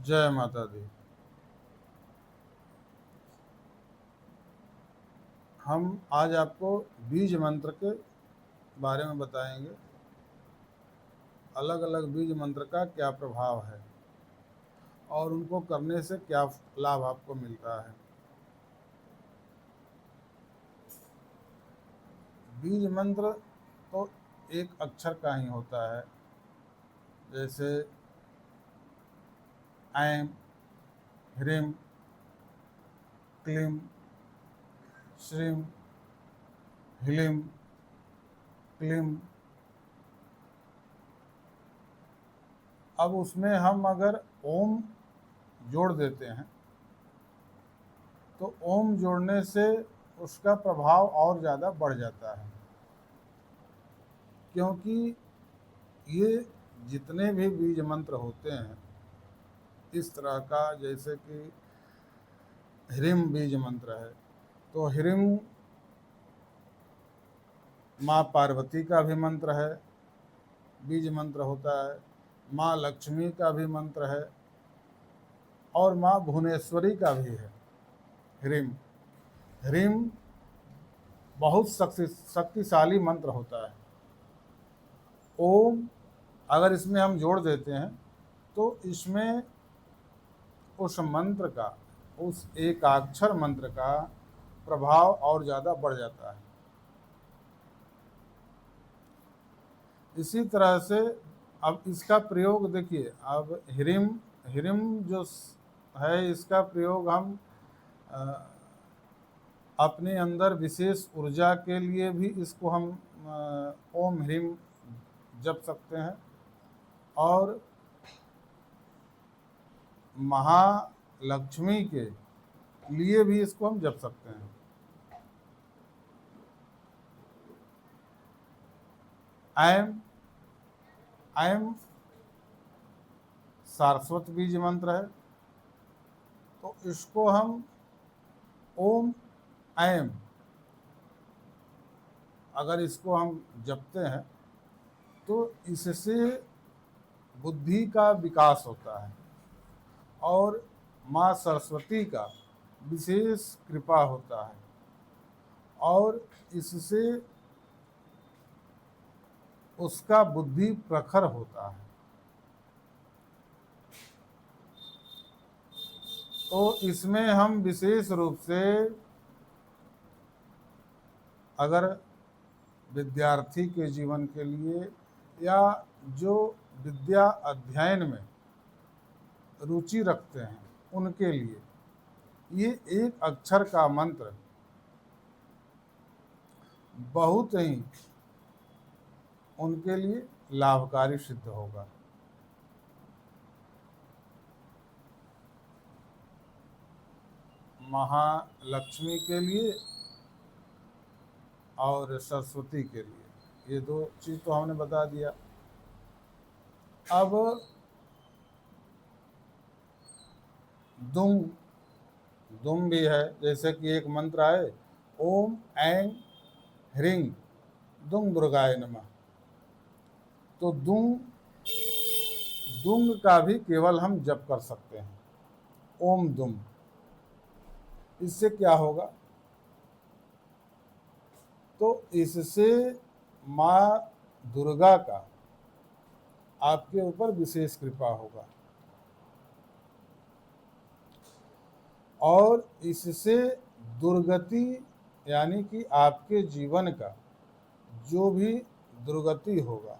जय माता दी। हम आज आपको बीज मंत्र के बारे में बताएंगे। अलग अलग बीज मंत्र का क्या प्रभाव है और उनको करने से क्या लाभ आपको मिलता है। बीज मंत्र तो एक अक्षर का ही होता है, जैसे ऐं, ह्रीं, क्लीं, श्रीं, ह्लीं, क्लीं। अब उसमें हम अगर ओम जोड़ देते हैं तो ओम जोड़ने से उसका प्रभाव और ज़्यादा बढ़ जाता है, क्योंकि ये जितने भी बीज मंत्र होते हैं इस तरह का, जैसे कि ह्रीं बीज मंत्र है तो ह्रीं माँ पार्वती का भी मंत्र है, बीज मंत्र होता है। माँ लक्ष्मी का भी मंत्र है और माँ भुवनेश्वरी का भी है। ह्रीं ह्रीं बहुत शक्तिशाली मंत्र होता है। ओम अगर इसमें हम जोड़ देते हैं तो इसमें उस मंत्र का, उस एकाक्षर मंत्र का प्रभाव और ज़्यादा बढ़ जाता है। इसी तरह से अब इसका प्रयोग देखिए, अब ह्रीं ह्रीं जो है इसका प्रयोग हम अपने अंदर विशेष ऊर्जा के लिए भी इसको हम ओम ह्रीं जप सकते हैं और महालक्ष्मी के लिए भी इसको हम जप सकते हैं। ऐं ऐं सारस्वत बीज मंत्र है, तो इसको हम ओम ऐं अगर इसको हम जपते हैं तो इससे बुद्धि का विकास होता है और माँ सरस्वती का विशेष कृपा होता है और इससे उसका बुद्धि प्रखर होता है। तो इसमें हम विशेष रूप से अगर विद्यार्थी के जीवन के लिए या जो विद्या अध्ययन में रुचि रखते हैं उनके लिए ये एक अक्षर का मंत्र बहुत ही उनके लिए लाभकारी सिद्ध होगा। महालक्ष्मी के लिए और सरस्वती के लिए, ये दो चीज़ तो हमने बता दिया। अब दुम दुम भी है, जैसे कि एक मंत्र है ओम ऐं ह्रीं दुंग दुर्गाय नमः। तो दुंग दुंग का भी केवल हम जप कर सकते हैं, ओम दुम। इससे क्या होगा, तो इससे माँ दुर्गा का आपके ऊपर विशेष कृपा होगा और इससे दुर्गति, यानी कि आपके जीवन का जो भी दुर्गति होगा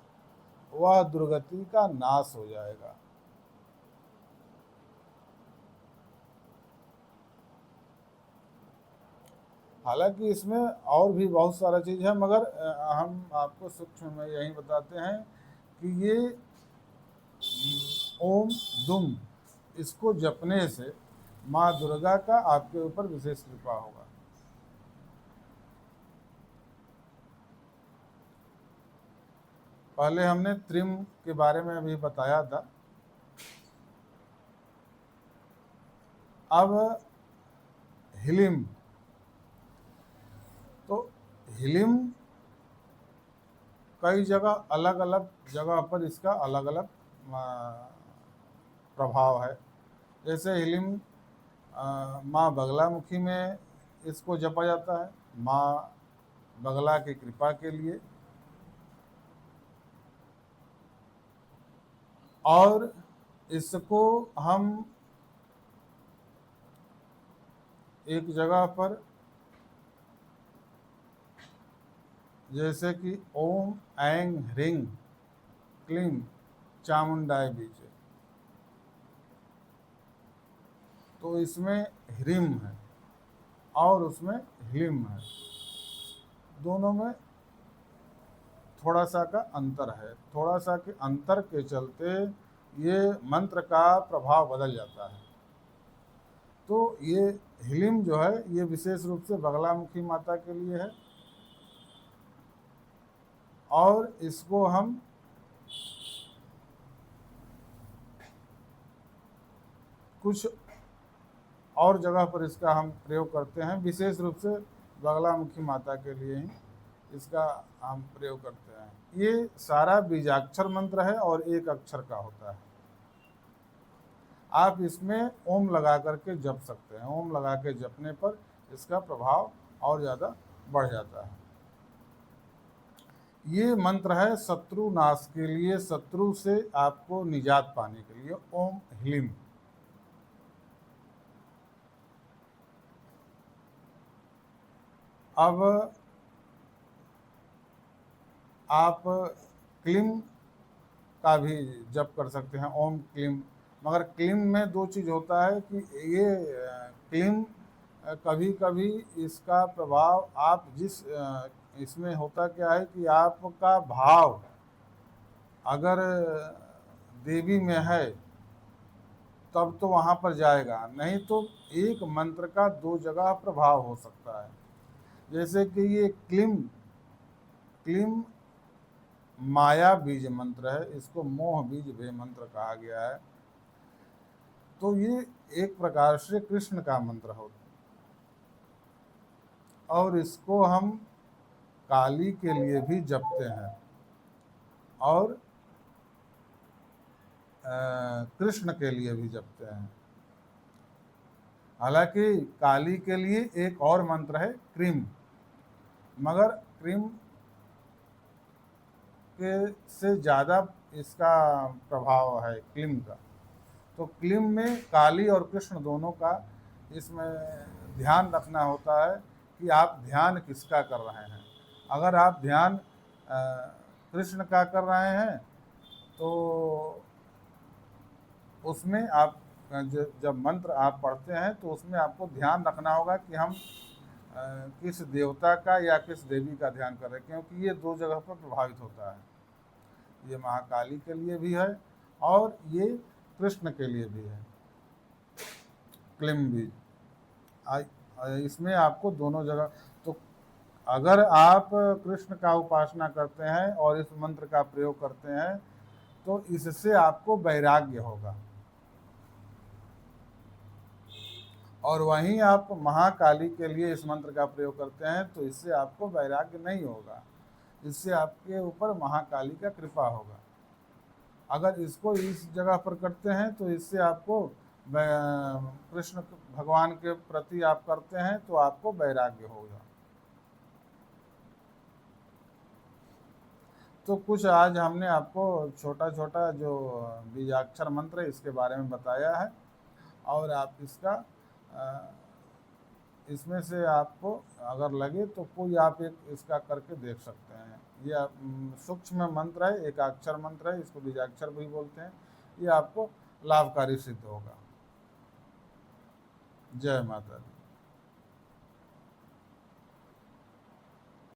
वह दुर्गति का नाश हो जाएगा। हालांकि इसमें और भी बहुत सारा चीज़ है, मगर हम आपको सूक्ष्म में यही बताते हैं कि ये ओम दुम इसको जपने से माँ दुर्गा का आपके ऊपर विशेष कृपा होगा। पहले हमने त्रिम के बारे में अभी बताया था। अब ह्लीं, तो ह्लीं कई जगह अलग अलग जगह पर इसका अलग अलग प्रभाव है। जैसे ह्लीम माँ बगलामुखी में इसको जपा जाता है, माँ बगला की कृपा के लिए। और इसको हम एक जगह पर जैसे कि ओम ऐंग ह्रीं क्लीं चामुंडाय बीजे, तो इसमें ह्रीम है और उसमें ह्लीम है, दोनों में थोड़ा सा का अंतर है। थोड़ा सा के अंतर के चलते ये मंत्र का प्रभाव बदल जाता है। तो ये ह्लीम जो है ये विशेष रूप से बगलामुखी माता के लिए है, और इसको हम कुछ और जगह पर इसका हम प्रयोग करते हैं, विशेष रूप से बगलामुखी माता के लिए ही इसका हम प्रयोग करते हैं। ये सारा बीजाक्षर मंत्र है और एक अक्षर का होता है। आप इसमें ओम लगा करके जप सकते हैं। ओम लगा के जपने पर इसका प्रभाव और ज़्यादा बढ़ जाता है। ये मंत्र है शत्रु नाश के लिए, शत्रु से आपको निजात पाने के लिए, ओम ह्लीम। अब आप क्लीम का भी जप कर सकते हैं, ओम क्लीम। मगर क्लीम में दो चीज़ होता है कि ये क्लीम कभी कभी इसका प्रभाव आप जिस इसमें होता क्या है कि आपका भाव अगर देवी में है तब तो वहाँ पर जाएगा, नहीं तो एक मंत्र का दो जगह प्रभाव हो सकता है। जैसे कि ये क्लीम क्लीम माया बीज मंत्र है, इसको मोह बीज भय मंत्र कहा गया है। तो ये एक प्रकार से कृष्ण का मंत्र होता है, और इसको हम काली के लिए भी जपते हैं और कृष्ण के लिए भी जपते हैं। हालांकि काली के लिए एक और मंत्र है क्रीम, मगर क्रीम के से ज़्यादा इसका प्रभाव है क्लीम का। तो क्लीम में काली और कृष्ण दोनों का इसमें ध्यान रखना होता है कि आप ध्यान किसका कर रहे हैं। अगर आप ध्यान कृष्ण का कर रहे हैं तो उसमें आप जब मंत्र आप पढ़ते हैं तो उसमें आपको ध्यान रखना होगा कि हम किस देवता का या किस देवी का ध्यान कर रहे हैं, क्योंकि ये दो जगह पर प्रभावित होता है। ये महाकाली के लिए भी है और ये कृष्ण के लिए भी है, क्लीम भी। इसमें आपको दोनों जगह, तो अगर आप कृष्ण का उपासना करते हैं और इस मंत्र का प्रयोग करते हैं तो इससे आपको वैराग्य होगा, और वहीं आप महाकाली के लिए इस मंत्र का प्रयोग करते हैं तो इससे आपको वैराग्य नहीं होगा, इससे आपके ऊपर महाकाली का कृपा होगा। अगर इसको इस जगह पर करते हैं तो इससे आपको कृष्ण भगवान के प्रति आप करते हैं तो आपको वैराग्य होगा। तो कुछ आज हमने आपको छोटा छोटा जो बीजाक्षर मंत्र है इसके बारे में बताया है, और आप इसका इसमें से आपको अगर लगे तो कोई आप एक इसका करके देख सकते हैं। ये सूक्ष्म मंत्र है, एक अक्षर मंत्र है, इसको बीजाक्षर भी बोलते हैं। ये आपको लाभकारी सिद्ध होगा। जय माता दी।